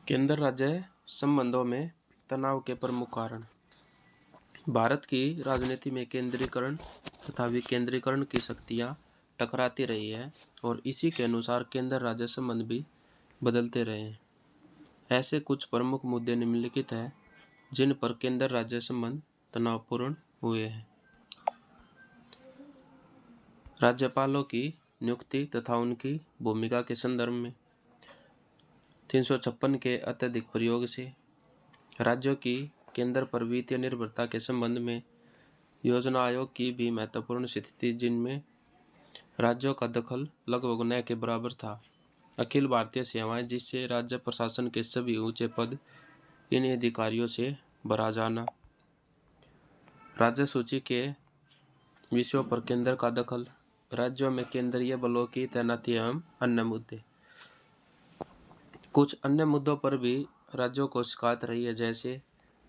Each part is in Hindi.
केंद्र राज्य संबंधों में तनाव के प्रमुख कारण। भारत की राजनीति में केंद्रीकरण तथा विकेंद्रीकरण की शक्तियां टकराती रही है और इसी के अनुसार केंद्र राज्य संबंध भी बदलते रहे हैं। ऐसे कुछ प्रमुख मुद्दे निम्नलिखित हैं जिन पर केंद्र राज्य संबंध तनावपूर्ण हुए हैं। राज्यपालों की नियुक्ति तथा उनकी भूमिका के संदर्भ में 356 के अत्यधिक प्रयोग से राज्यों की केंद्र पर वित्तीय निर्भरता के संबंध में योजना आयोग की भी महत्वपूर्ण स्थिति थी, जिनमें राज्यों का दखल लगभग न के बराबर था। अखिल भारतीय सेवाएं, जिससे राज्य प्रशासन के सभी ऊंचे पद इन अधिकारियों से भरा जाना, राज्य सूची के विषयों पर केंद्र का दखल, राज्यों में केंद्रीय बलों की तैनाती एवं अन्य मुद्दे। कुछ अन्य मुद्दों पर भी राज्यों को शिकायत रही है, जैसे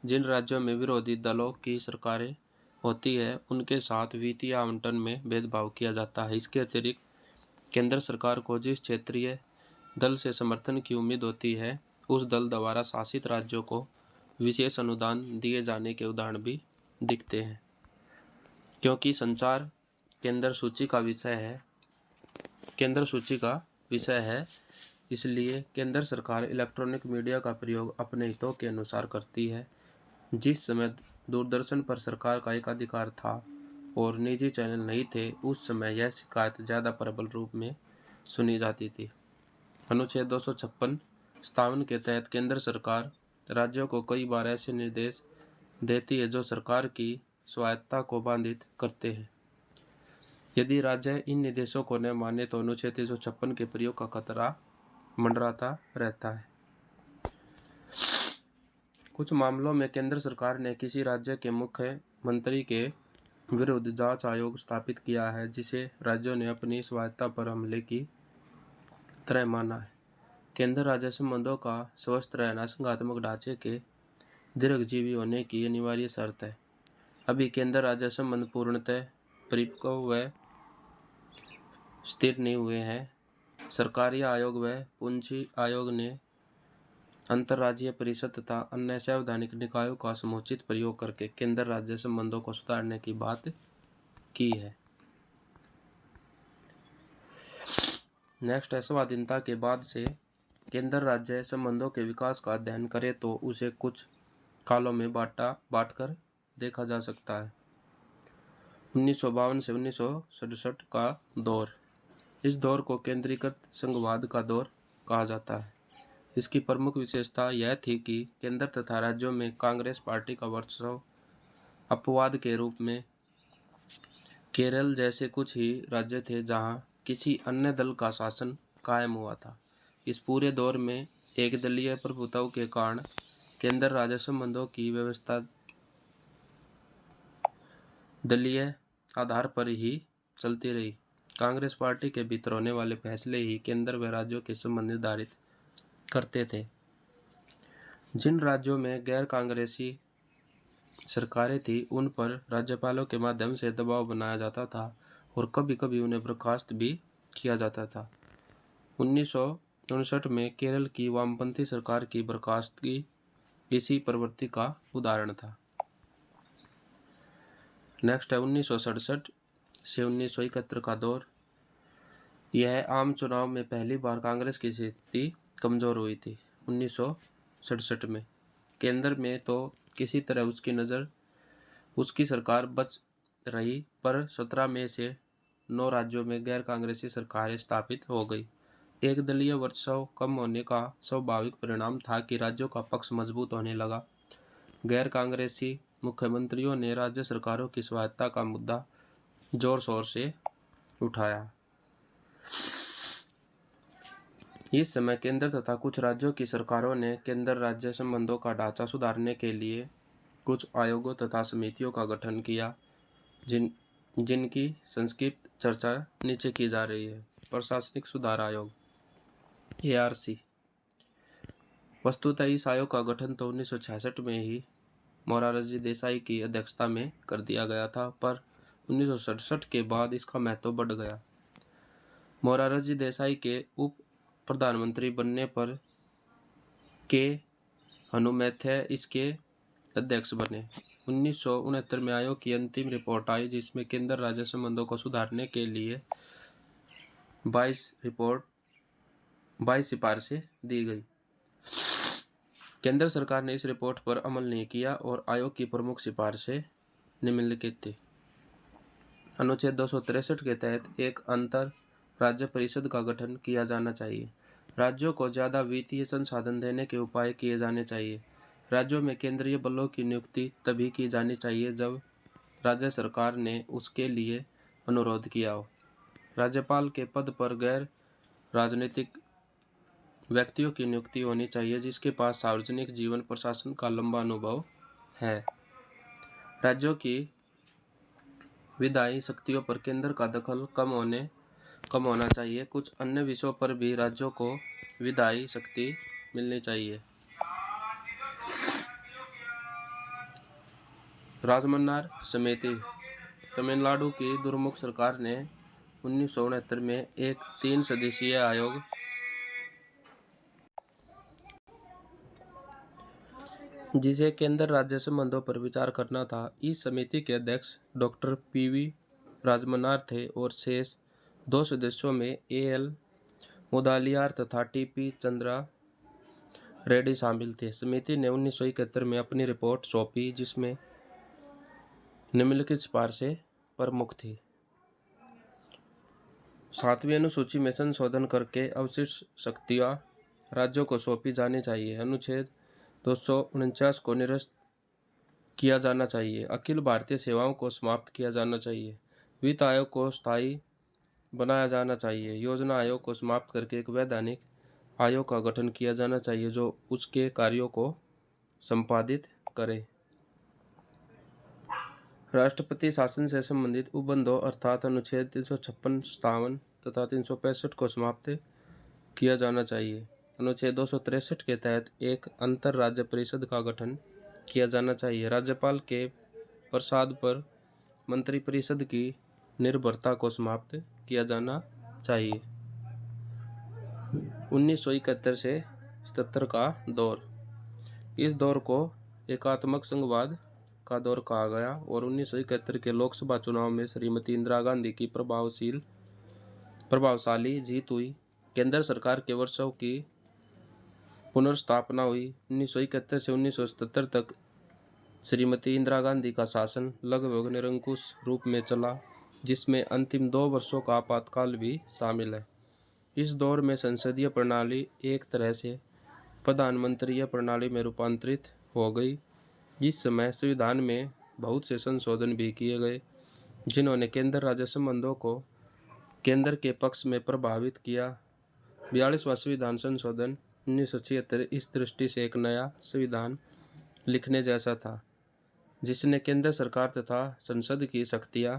जिन राज्यों में विरोधी दलों की सरकारें होती है उनके साथ वित्तीय आवंटन में भेदभाव किया जाता है। इसके अतिरिक्त केंद्र सरकार को जिस क्षेत्रीय दल से समर्थन की उम्मीद होती है उस दल द्वारा शासित राज्यों को विशेष अनुदान दिए जाने के उदाहरण भी दिखते हैं। क्योंकि संचार केंद्र सूची का विषय है, इसलिए केंद्र सरकार इलेक्ट्रॉनिक मीडिया का प्रयोग अपने हितों के अनुसार करती है। जिस समय दूरदर्शन पर सरकार का एकाधिकार था और निजी चैनल नहीं थे, उस समय यह शिकायत ज़्यादा प्रबल रूप में सुनी जाती थी। अनुच्छेद 256 के तहत केंद्र सरकार राज्यों को कई बार ऐसे निर्देश देती है जो सरकार की स्वायत्तता को बाधित करते हैं। यदि राज्य इन निर्देशों को न माने तो अनुच्छेद 356 के प्रयोग का खतरा मंडराता रहता है। कुछ मामलों में केंद्र सरकार ने किसी राज्य के मुख्यमंत्री के विरुद्ध जांच आयोग स्थापित किया है, जिसे राज्यों ने अपनी स्वायत्तता पर हमले की तरह माना है। केंद्र राज्य संबंधों का स्वस्थ रहना संघात्मक ढांचे के दीर्घजीवी होने की अनिवार्य शर्त है। अभी केंद्र राज्य संबंध पूर्णतः परिपक्व व स्थिर नहीं हुए हैं। सरकारी आयोग व पूंजी आयोग ने अंतर्राज्यीय परिषद तथा अन्य संवैधानिक निकायों का समुचित प्रयोग करके केंद्र राज्य संबंधों को सुधारने की बात की है। नेक्स्ट है, स्वाधीनता के बाद से केंद्र राज्य संबंधों के विकास का अध्ययन करें तो उसे कुछ कालों में बांटकर देखा जा सकता है। 1952 से 1967 का दौर, इस दौर को केंद्रीकृत संघवाद का दौर कहा जाता है। इसकी प्रमुख विशेषता यह थी कि केंद्र तथा राज्यों में कांग्रेस पार्टी का वर्चस्व अपवाद के रूप में केरल जैसे कुछ ही राज्य थे जहां किसी अन्य दल का शासन कायम हुआ था। इस पूरे दौर में एक दलीय प्रभुत्व के कारण केंद्र राज्य संबंधों की व्यवस्था दलीय आधार पर ही चलती रही। कांग्रेस पार्टी के भीतर होने वाले फैसले ही केंद्र व राज्यों के संबंध निर्धारित करते थे। जिन राज्यों में गैर कांग्रेसी सरकारें थी उन पर राज्यपालों के माध्यम से दबाव बनाया जाता था और कभी कभी उन्हें बर्खास्त भी किया जाता था। 1959 में केरल की वामपंथी सरकार की बर्खास्तगी इसी प्रवृत्ति का उदाहरण था। नेक्स्ट है 1967 से 1971 का दौर। यह आम चुनाव में पहली बार कांग्रेस की स्थिति कमजोर हुई थी। 1967 में केंद्र में तो किसी तरह उसकी सरकार बच रही, पर 17 में से 9 राज्यों में गैर कांग्रेसी सरकारें स्थापित हो गई। एक दलीय वर्चस्व कम होने का स्वाभाविक परिणाम था कि राज्यों का पक्ष मजबूत होने लगा। गैर कांग्रेसी मुख्यमंत्रियों ने राज्य सरकारों की स्वायत्तता का मुद्दा जोर शोर से उठाया। इस समय केंद्र तथा कुछ राज्यों की सरकारों ने केंद्र राज्य संबंधों का ढांचा सुधारने के लिए कुछ आयोगों तथा समितियों का गठन किया, जिनकी संक्षिप्त चर्चा नीचे की जा रही है। प्रशासनिक सुधार आयोग ARC। वस्तुतः इस आयोग का गठन तो 1966 में ही मोरारजी देसाई की अध्यक्षता में कर दिया गया था, पर 1967 के बाद इसका महत्व बढ़ गया। मोरारजी देसाई के उप प्रधानमंत्री बनने पर के हनुमैथे इसके अध्यक्ष बने। 1969 में आयोग की अंतिम रिपोर्ट आई, जिसमें केंद्र राज्य संबंधों को सुधारने के लिए 22 सिफारिशें दी गई। केंद्र सरकार ने इस रिपोर्ट पर अमल नहीं किया और आयोग की प्रमुख सिफारिशें निम्नलिखित थी। अनुच्छेद 263 के तहत एक अंतर राज्य परिषद का गठन किया जाना चाहिए। राज्यों को ज़्यादा वित्तीय संसाधन देने के उपाय किए जाने चाहिए। राज्यों में केंद्रीय बलों की नियुक्ति तभी की जानी चाहिए जब राज्य सरकार ने उसके लिए अनुरोध किया हो। राज्यपाल के पद पर गैर राजनीतिक व्यक्तियों की नियुक्ति होनी चाहिए जिसके पास सार्वजनिक जीवन प्रशासन का लंबा अनुभव है। राज्यों की विधायी शक्तियों पर केंद्र का दखल कम होना चाहिए। कुछ अन्य विषयों पर भी राज्यों को विधायी शक्ति मिलनी चाहिए। राजमन्नार समिति। तमिलनाडु की दुर्मुख सरकार ने 1969 में एक 3 सदस्यीय आयोग जिसे केंद्र राज्य संबंधों पर विचार करना था। इस समिति के अध्यक्ष डॉक्टर पीवी राजमन्नार थे और शेष 2 सदस्यों में एएल मुदालियार तथा टीपी चंद्रा रेड्डी शामिल थे। समिति ने 1971 में अपनी रिपोर्ट सौंपी जिसमें निम्नलिखित सिफारिशें प्रमुख थी। 7वीं अनुसूची में संशोधन करके अवशिष्ट शक्तियां राज्यों को सौंपी जानी चाहिए। अनुच्छेद 249 को निरस्त किया जाना चाहिए। अखिल भारतीय सेवाओं को समाप्त किया जाना चाहिए। वित्त आयोग को स्थायी बनाया जाना चाहिए। योजना आयोग को समाप्त करके एक वैधानिक आयोग का गठन किया जाना चाहिए जो उसके कार्यों को संपादित करे। राष्ट्रपति शासन से संबंधित उपबंधों अर्थात अनुच्छेद 356, 57 तथा 365 को समाप्त किया जाना चाहिए। अनुच्छेद 263 के तहत एक अंतर राज्य परिषद का गठन किया जाना चाहिए। राज्यपाल के प्रसाद पर मंत्रिपरिषद की निर्भरता को समाप्त किया जाना चाहिए। 1971 से 77 का दौर। इस दौर को एकात्मक संघवाद का दौर कहा गया और 1971 के लोकसभा चुनाव में श्रीमती इंदिरा गांधी की प्रभावशाली जीत हुई। केंद्र सरकार के वर्षों की पुनर्स्थापना हुई। 1971 से 1977 तक श्रीमती इंदिरा गांधी का शासन लगभग निरंकुश रूप में चला, जिसमें अंतिम 2 वर्षों का आपातकाल भी शामिल है। इस दौर में संसदीय प्रणाली एक तरह से प्रधानमंत्रीय प्रणाली में रूपांतरित हो गई। इस समय संविधान में बहुत से संशोधन भी किए गए जिन्होंने केंद्र राज्य संबंधों को केंद्र के पक्ष में प्रभावित किया। 42वां संविधान संशोधन 1976 इस दृष्टि से एक नया संविधान लिखने जैसा था जिसने केंद्र सरकार तथा संसद की शक्तियां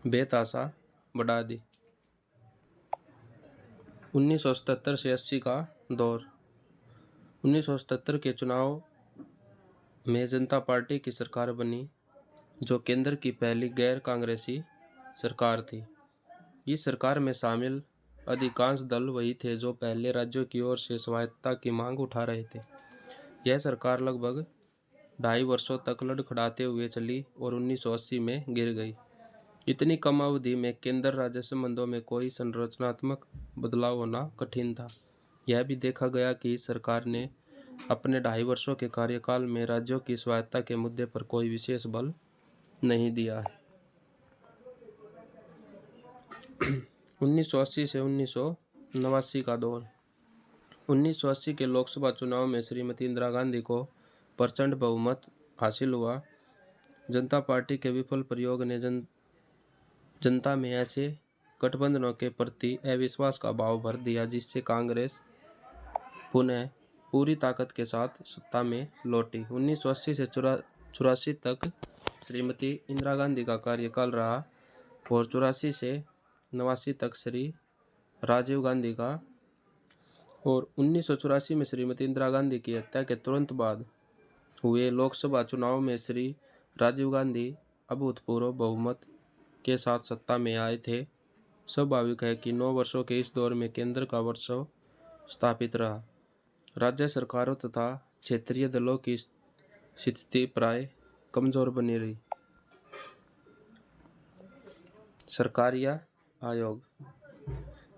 बेतहाशा बढ़ा दी। 1977 से 80 का दौर। 1977 के चुनाव में जनता पार्टी की सरकार बनी जो केंद्र की पहली गैर कांग्रेसी सरकार थी। इस सरकार में शामिल अधिकांश दल वही थे जो पहले राज्यों की ओर से स्वायत्तता की मांग उठा रहे थे। यह सरकार लगभग 2.5 वर्षों तक लड़खड़ाते हुए चली और 1980 में गिर गई। इतनी कम अवधि में केंद्र राज्य संबंधों में कोई संरचनात्मक बदलाव होना कठिन था। यह भी देखा गया कि सरकार ने अपने 2.5 वर्षों के कार्यकाल में राज्यों की स्वायत्तता के मुद्दे पर कोई विशेष बल नहीं दिया है। 1980 से 1989 का दौर। 1980 के लोकसभा चुनाव में श्रीमती इंदिरा गांधी को प्रचंड बहुमत हासिल हुआ। जनता पार्टी के विफल प्रयोग ने जनता में ऐसे गठबंधनों के प्रति अविश्वास का भाव भर दिया जिससे कांग्रेस पुनः पूरी ताकत के साथ सत्ता में लौटी। 1980 से 84 तक श्रीमती इंदिरा गांधी का कार्यकाल रहा और 84 से 89 तक श्री राजीव गांधी का, और 1984 में श्रीमती इंदिरा गांधी की हत्या के तुरंत बाद हुए लोकसभा चुनाव में श्री राजीव गांधी अभूतपूर्व बहुमत के साथ सत्ता में आए थे। स्वाभाविक है कि 9 वर्षों के इस दौर में केंद्र का वर्चस्व स्थापित रहा। राज्य सरकारों तथा क्षेत्रीय दलों की स्थिति प्राय कमजोर बनी रही। सरकारिया आयोग।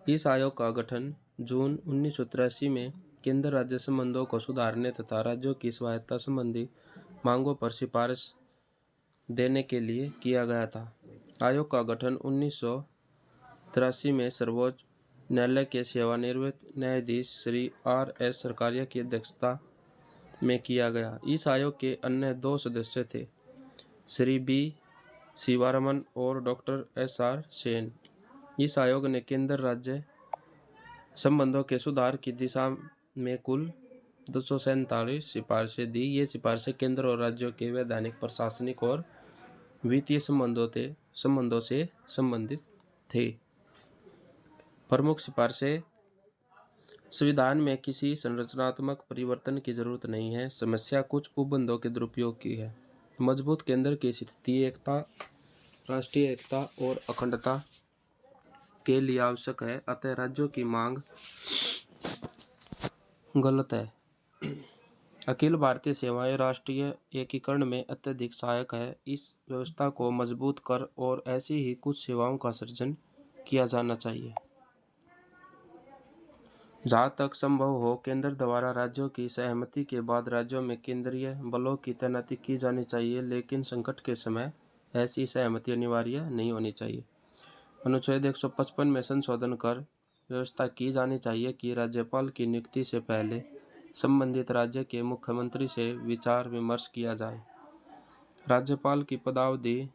इस आयोग का गठन जून 1983 में केंद्र राज्य संबंधों को सुधारने तथा राज्यों की स्वायत्तता संबंधी मांगों पर सिफारिश देने के लिए किया गया था। आयोग का गठन 1983 में सर्वोच्च न्यायालय के सेवानिवृत्त न्यायाधीश श्री R.S. सरकारिया की अध्यक्षता में किया गया। इस आयोग के अन्य 2 सदस्य थे, श्री B. शिवारमन और डॉक्टर S.R. सेन। इस आयोग ने केंद्र राज्य संबंधों के सुधार की दिशा में कुल 247 सिफारिशें दी। ये सिफारिशें केंद्र और राज्यों के वैधानिक, प्रशासनिक और वित्तीय संबंधों से संबंधित थे। प्रमुख सिफारिशें: संविधान में किसी संरचनात्मक परिवर्तन की जरूरत नहीं है। समस्या कुछ उपबंधों के दुरुपयोग की है। मजबूत केंद्र की स्थिति एकता, राष्ट्रीय एकता और अखंडता के लिए आवश्यक है, अतः राज्यों की मांग गलत है। अखिल भारतीय सेवाएं राष्ट्रीय एकीकरण में अत्यधिक सहायक है। इस व्यवस्था को मजबूत कर और ऐसी ही कुछ सेवाओं का सृजन किया जाना चाहिए। जहाँ तक संभव हो, केंद्र द्वारा राज्यों की सहमति के बाद राज्यों में केंद्रीय बलों की तैनाती की जानी चाहिए, लेकिन संकट के समय ऐसी सहमति अनिवार्य नहीं होनी चाहिए। अनुच्छेद 155 में संशोधन कर व्यवस्था की जानी चाहिए कि राज्यपाल की नियुक्ति से पहले संबंधित राज्य के मुख्यमंत्री से विचार विमर्श किया जाए। राज्यपाल की पदावधि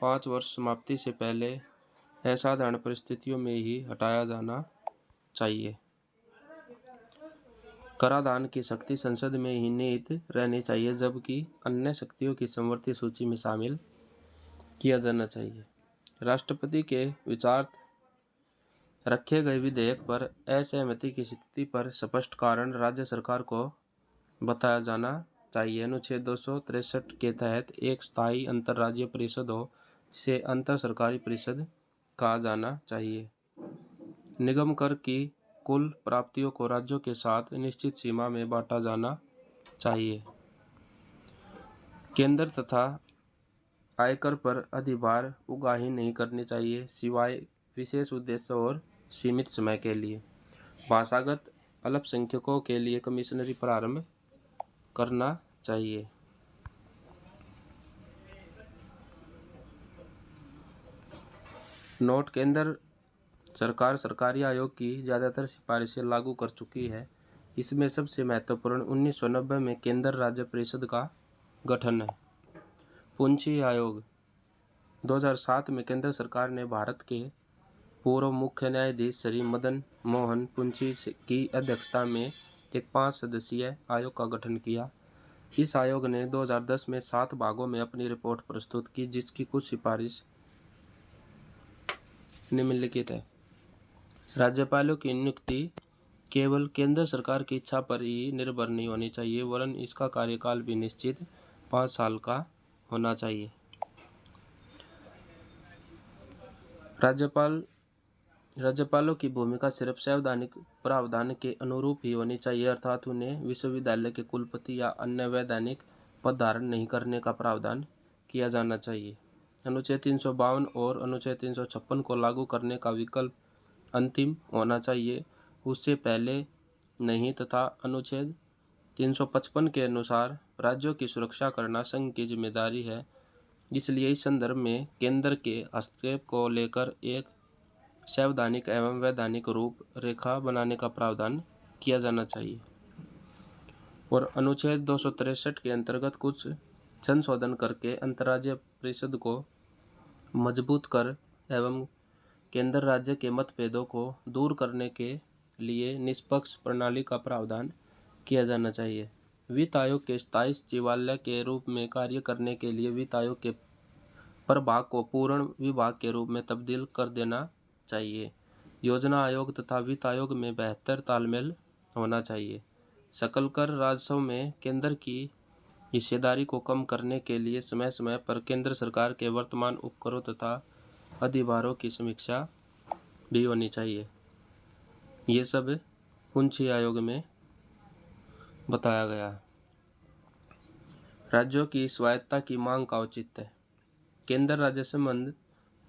5 वर्ष समाप्ति से पहले असाधारण परिस्थितियों में ही हटाया जाना चाहिए। कराधान की शक्ति संसद में ही निहित रहनी चाहिए, जबकि अन्य शक्तियों की समवर्ती सूची में शामिल किया जाना चाहिए। राष्ट्रपति के विचार रखे गए विधेयक पर असहमति की स्थिति पर स्पष्ट कारण राज्य सरकार को बताया जाना चाहिए। अनुच्छेद 263 के तहत एक स्थायी अंतर्राज्यीय परिषद हो, जिसे अंतर सरकारी परिषद कहा जाना चाहिए। निगम कर की कुल प्राप्तियों को राज्यों के साथ निश्चित सीमा में बांटा जाना चाहिए। केंद्र तथा आयकर पर अधिभार उगाही नहीं करनी चाहिए, सिवाय विशेष उद्देश्य और सीमित समय के लिए। भाषागत अल्पसंख्यकों के लिए कमिश्नरी प्रारंभ करना चाहिए। नोट: केंद्र सरकार सरकारी आयोग की ज़्यादातर सिफारिशें लागू कर चुकी है। इसमें सबसे महत्वपूर्ण 1990 में केंद्र राज्य परिषद का गठन है। पुंछी आयोग: 2007 में केंद्र सरकार ने भारत के पूर्व मुख्य न्यायाधीश श्री मदन मोहन पुंछी की अध्यक्षता में एक 5 सदस्यीय आयोग का गठन किया। इस आयोग ने 2010 में 7 भागों में अपनी रिपोर्ट प्रस्तुत की, जिसकी कुछ सिफारिश निम्नलिखित है। राज्यपालों की नियुक्ति केवल केंद्र सरकार की इच्छा पर ही निर्भर नहीं होनी चाहिए, वरन इसका कार्यकाल भी निश्चित 5 साल का होना चाहिए। राज्यपालों की भूमिका सिर्फ संवैधानिक प्रावधान के अनुरूप ही होनी चाहिए, अर्थात उन्हें विश्वविद्यालय के कुलपति या अन्य वैधानिक पद धारण नहीं करने का प्रावधान किया जाना चाहिए। अनुच्छेद 352 और अनुच्छेद 356 को लागू करने का विकल्प अंतिम होना चाहिए, उससे पहले नहीं, तथा अनुच्छेद 355 के अनुसार राज्यों की सुरक्षा करना संघ की जिम्मेदारी है। इसलिए इस संदर्भ में केंद्र के हस्तक्षेप को लेकर एक संवैधानिक एवं वैधानिक रूप रेखा बनाने का प्रावधान किया जाना चाहिए। और अनुच्छेद 263 के अंतर्गत कुछ संशोधन करके अंतर्राज्यीय परिषद को मजबूत कर एवं केंद्र राज्य के मतभेदों को दूर करने के लिए निष्पक्ष प्रणाली का प्रावधान किया जाना चाहिए। वित्त आयोग के स्थायी सचिवालय के रूप में कार्य करने के लिए वित्त आयोग के प्रभाग को पूर्ण विभाग के रूप में तब्दील कर देना चाहिए। योजना आयोग तथा वित्त आयोग में बेहतर तालमेल होना चाहिए। सकल कर राजस्व में केंद्र की हिस्सेदारी को कम करने के लिए समय समय पर केंद्र सरकार के वर्तमान उपकरों तथा अधिभारों की समीक्षा भी होनी चाहिए। ये सब पुंछी आयोग में बताया गया है। राज्यों की स्वायत्तता की मांग का औचित्य। केंद्र राज्य संबंध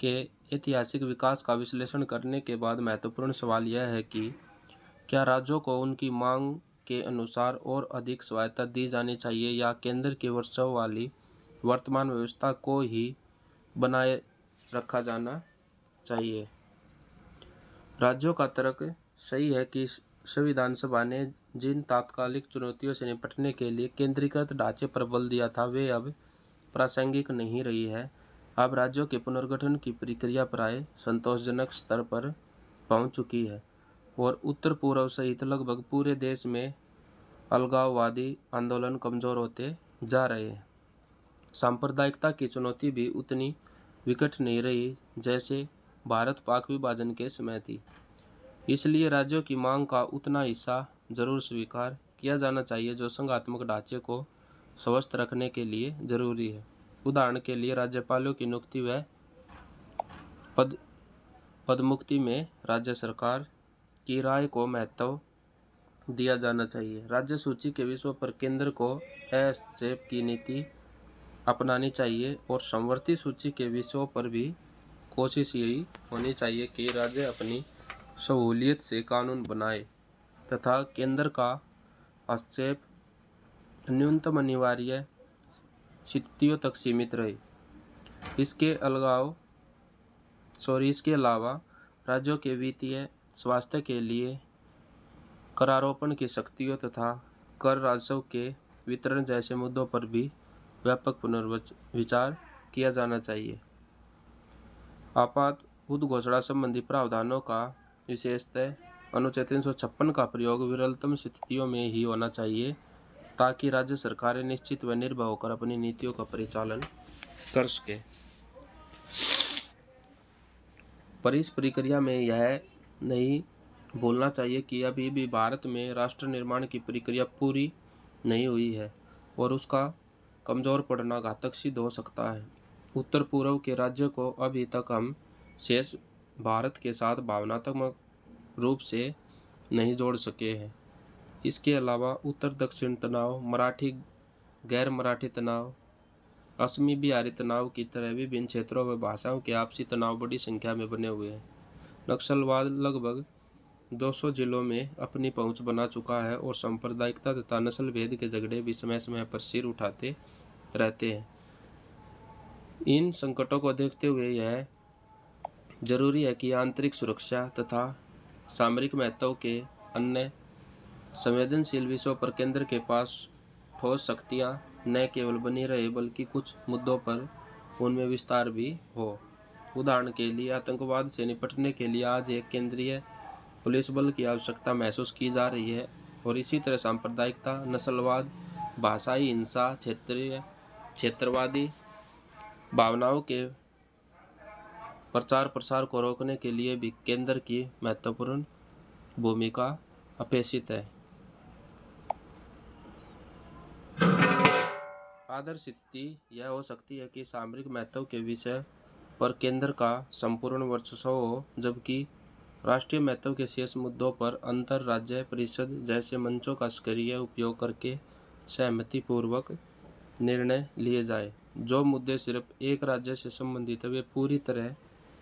के ऐतिहासिक विकास का विश्लेषण करने के बाद महत्वपूर्ण सवाल यह है कि क्या राज्यों को उनकी मांग के अनुसार और अधिक स्वायत्तता दी जानी चाहिए या केंद्र की वर्चस्व वाली वर्तमान व्यवस्था को ही बनाए रखा जाना चाहिए। राज्यों का तर्क सही है कि संविधान सभा ने जिन तात्कालिक चुनौतियों से निपटने के लिए केंद्रीकृत ढांचे पर बल दिया था वे अब प्रासंगिक नहीं रही है। अब राज्यों के पुनर्गठन की प्रक्रिया प्राय संतोषजनक स्तर पर पहुंच चुकी है और उत्तर पूर्व सहित लगभग पूरे देश में अलगाववादी आंदोलन कमजोर होते जा रहे हैं। सांप्रदायिकता की चुनौती भी उतनी विकट नहीं रही जैसे भारत पाक विभाजन के समय थी। इसलिए राज्यों की मांग का उतना हिस्सा जरूर स्वीकार किया जाना चाहिए जो संघात्मक ढांचे को स्वस्थ रखने के लिए जरूरी है। उदाहरण के लिए राज्यपालों की नियुक्ति व पदमुक्ति में राज्य सरकार की राय को महत्व दिया जाना चाहिए। राज्य सूची के विषयों पर केंद्र को हस्तक्षेप की नीति अपनानी चाहिए और समवर्ती सूची के विषयों पर भी कोशिश यही होनी चाहिए कि राज्य अपनी सहूलियत से कानून बनाए तथा केंद्र का हस्तक्षेप न्यूनतम अनिवार्य स्थितियों तक सीमित रहे। इसके अलावा राज्यों के वित्तीय स्वास्थ्य के लिए करारोपण की शक्तियों तथा कर राजस्व के वितरण जैसे मुद्दों पर भी व्यापक पुनर्विचार किया जाना चाहिए। आपात उद्घोषणा संबंधी प्रावधानों का विशेषतः अनुच्छेद 356 का प्रयोग विरलतम स्थितियों में ही होना चाहिए ताकि राज्य सरकारें निश्चित व निर्भय होकर अपनी नीतियों का परिचालन कर सके। पर इस प्रक्रिया में यह नहीं भूलना चाहिए कि अभी भी भारत में राष्ट्र निर्माण की प्रक्रिया पूरी नहीं हुई है और उसका कमजोर पड़ना घातक सिद्ध हो सकता है। उत्तर पूर्व के राज्यों को अभी तक हम शेष भारत के साथ भावनात्मक रूप से नहीं जोड़ सके हैं। इसके अलावा उत्तर दक्षिण तनाव, मराठी गैर मराठी तनाव, असमी बिहारी तनाव की तरह विभिन्न क्षेत्रों व भाषाओं के आपसी तनाव बड़ी संख्या में बने हुए हैं। नक्सलवाद लगभग 200 जिलों में अपनी पहुंच बना चुका है और सांप्रदायिकता तथा नस्ल भेद के झगड़े भी समय समय पर सिर उठाते रहते हैं। इन संकटों को देखते हुए यह जरूरी है कि आंतरिक सुरक्षा तथा सामरिक महत्व के अन्य संवेदनशील विषयों पर केंद्र के पास ठोस शक्तियां न केवल बनी रहे बल्कि कुछ मुद्दों पर उनमें विस्तार भी हो। उदाहरण के लिए आतंकवाद से निपटने के लिए आज एक केंद्रीय पुलिस बल की आवश्यकता महसूस की जा रही है और इसी तरह सांप्रदायिकता, नस्लवाद, भाषाई हिंसा, क्षेत्रवादी भावनाओं के प्रचार प्रसार को रोकने के लिए भी केंद्र की महत्वपूर्ण भूमिका अपेक्षित है। आदर्श स्थिति यह हो सकती है कि सामरिक महत्व के विषय पर केंद्र का संपूर्ण वर्चस्व हो जबकि राष्ट्रीय महत्व के शेष मुद्दों पर अंतर राज्य परिषद जैसे मंचों का सक्रिय उपयोग करके सहमतिपूर्वक निर्णय लिए जाए। जो मुद्दे सिर्फ एक राज्य से संबंधित है वे पूरी तरह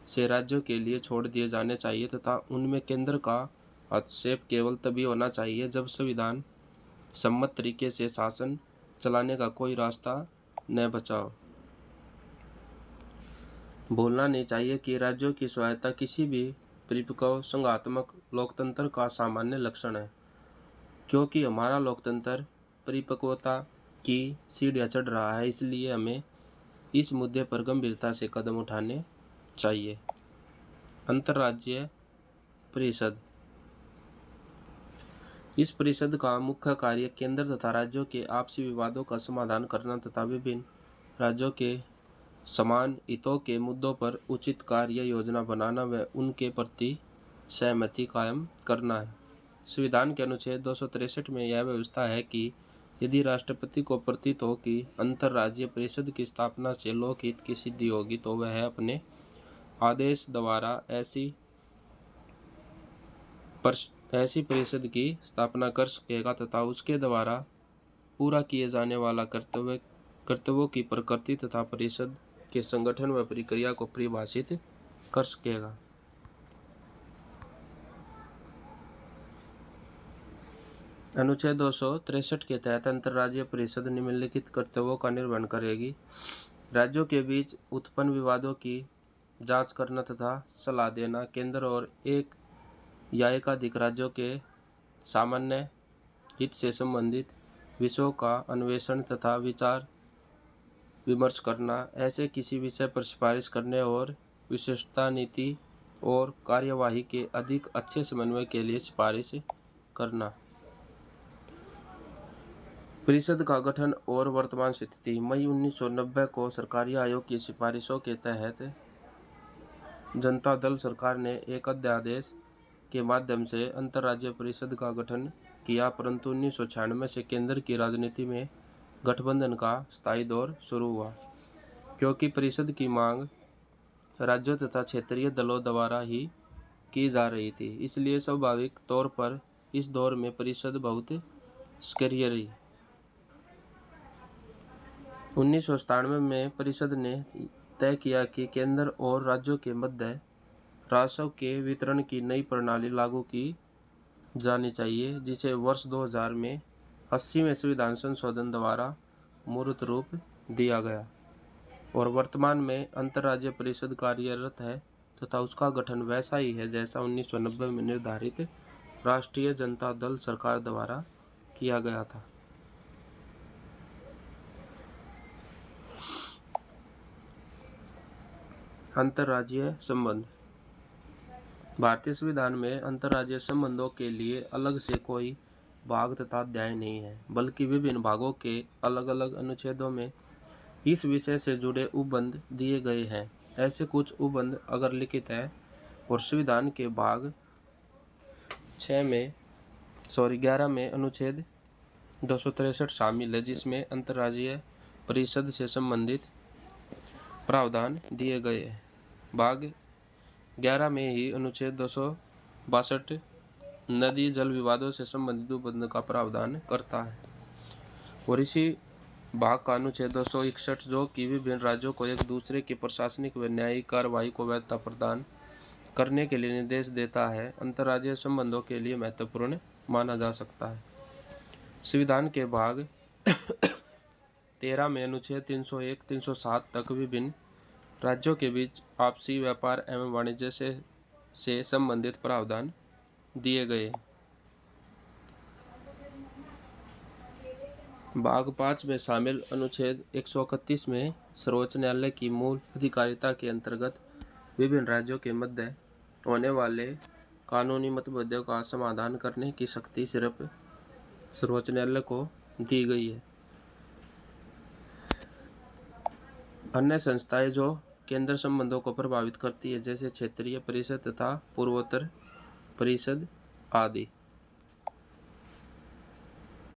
से राज्यों के लिए छोड़ दिए जाने चाहिए तथा उनमें केंद्र का हस्तक्षेप केवल तभी होना चाहिए जब संविधान सम्मत तरीके से शासन चलाने का कोई रास्ता न बचा हो। भूलना नहीं चाहिए कि राज्यों की स्वायत्तता किसी भी परिपक्व संघात्मक लोकतंत्र का सामान्य लक्षण है। क्योंकि हमारा लोकतंत्र परिपक्वता की सीढ़ियां चढ़ रहा है इसलिए हमें इस मुद्दे पर गंभीरता से कदम उठाने चाहिए। अंतर्राज्यीय परिषद। इस परिषद का मुख्य कार्य केंद्र तथा राज्यों के आपसी विवादों का समाधान करना तथा विभिन्न राज्यों के समान हितों के मुद्दों पर उचित कार्य योजना बनाना व उनके प्रति सहमति कायम करना है। संविधान के अनुच्छेद 263 में यह व्यवस्था है कि यदि राष्ट्रपति को प्रतीत हो कि अंतर्राज्यीय परिषद की स्थापना से लोकहित की सिद्धि होगी तो वह अपने आदेश द्वारा ऐसी ऐसी परिषद की स्थापना कर सकेगा तथा उसके द्वारा पूरा किए जाने वाला कर्तव्यों की प्रकृति तथा परिषद के संगठन व प्रक्रिया को परिभाषित कर सकेगा। अनुच्छेद 263 के तहत अंतर्राज्यीय परिषद निम्नलिखित कर्तव्यों का निर्वहन करेगी। राज्यों के बीच उत्पन्न विवादों की जांच करना तथा सलाह देना, केंद्र और एक या एकाधिक राज्यों के सामान्य हित से संबंधित विषयों का अन्वेषण तथा विचार विमर्श करना, ऐसे किसी विषय पर सिफारिश करने और विशेषता नीति और कार्यवाही के अधिक अच्छे समन्वय के लिए सिफारिश करना। परिषद का गठन और वर्तमान स्थिति। मई 1990 को सरकारी आयोग की सिफारिशों के तहत जनता दल सरकार ने एक अध्यादेश के माध्यम से अंतर्राज्यीय परिषद का गठन किया, परंतु 1996 से केंद्र की राजनीति में गठबंधन का स्थायी दौर शुरू हुआ। क्योंकि परिषद की मांग राज्यों तथा क्षेत्रीय दलों द्वारा ही की जा रही थी, इसलिए स्वाभाविक तौर पर इस दौर में परिषद बहुत सक्रिय रही। 1997 में परिषद ने तय किया कि केंद्र और राज्यों के मध्य राजस्व के वितरण की नई प्रणाली लागू की जानी चाहिए, जिसे वर्ष 2000 में 80वें संविधान संशोधन द्वारा मूर्त रूप दिया गया और वर्तमान में अंतर्राज्यीय परिषद कार्यरत है तथा उसका गठन वैसा ही है जैसा 1990 में निर्धारित राष्ट्रीय जनता दल सरकार द्वारा किया गया था। अंतर्राज्यीय संबंध। भारतीय संविधान में अंतर्राज्यीय संबंधों के लिए अलग से कोई भाग तथा अध्याय नहीं है, बल्कि विभिन्न भागों के अलग अलग अनुच्छेदों में इस विषय से जुड़े उपबंध दिए गए हैं। ऐसे कुछ उपबंध अगर लिखित है और संविधान के भाग 11 में अनुच्छेद 263 शामिल है, जिसमें अंतर्राज्यीय परिषद से संबंधित प्रावधान दिए गए हैं। भाग 11 में ही अनुच्छेद 262 नदी जल विवादों से संबंधित उपबंध का प्रावधान करता है और इसी भाग का अनुच्छेद 261 जो कि विभिन्न राज्यों को एक दूसरे की प्रशासनिक व न्यायिक कार्रवाई को वैधता प्रदान करने के लिए निर्देश देता है, अंतर्राज्यीय संबंधों के लिए महत्वपूर्ण माना जा सकता है। संविधान के भाग 13 में अनुच्छेद 301-307 तक विभिन्न राज्यों के बीच आपसी व्यापार एवं वाणिज्य से संबंधित प्रावधान दिए गए। भाग 5 में शामिल अनुच्छेद 131 में सर्वोच्च न्यायालय की मूल अधिकारिता के अंतर्गत विभिन्न राज्यों के मध्य होने वाले कानूनी मतभेदों का समाधान करने की शक्ति सिर्फ सर्वोच्च न्यायालय को दी गई है। अन्य संस्थाएं जो केंद्र संबंधों को प्रभावित करती है, जैसे क्षेत्रीय परिषद तथा पूर्वोत्तर परिषद आदि।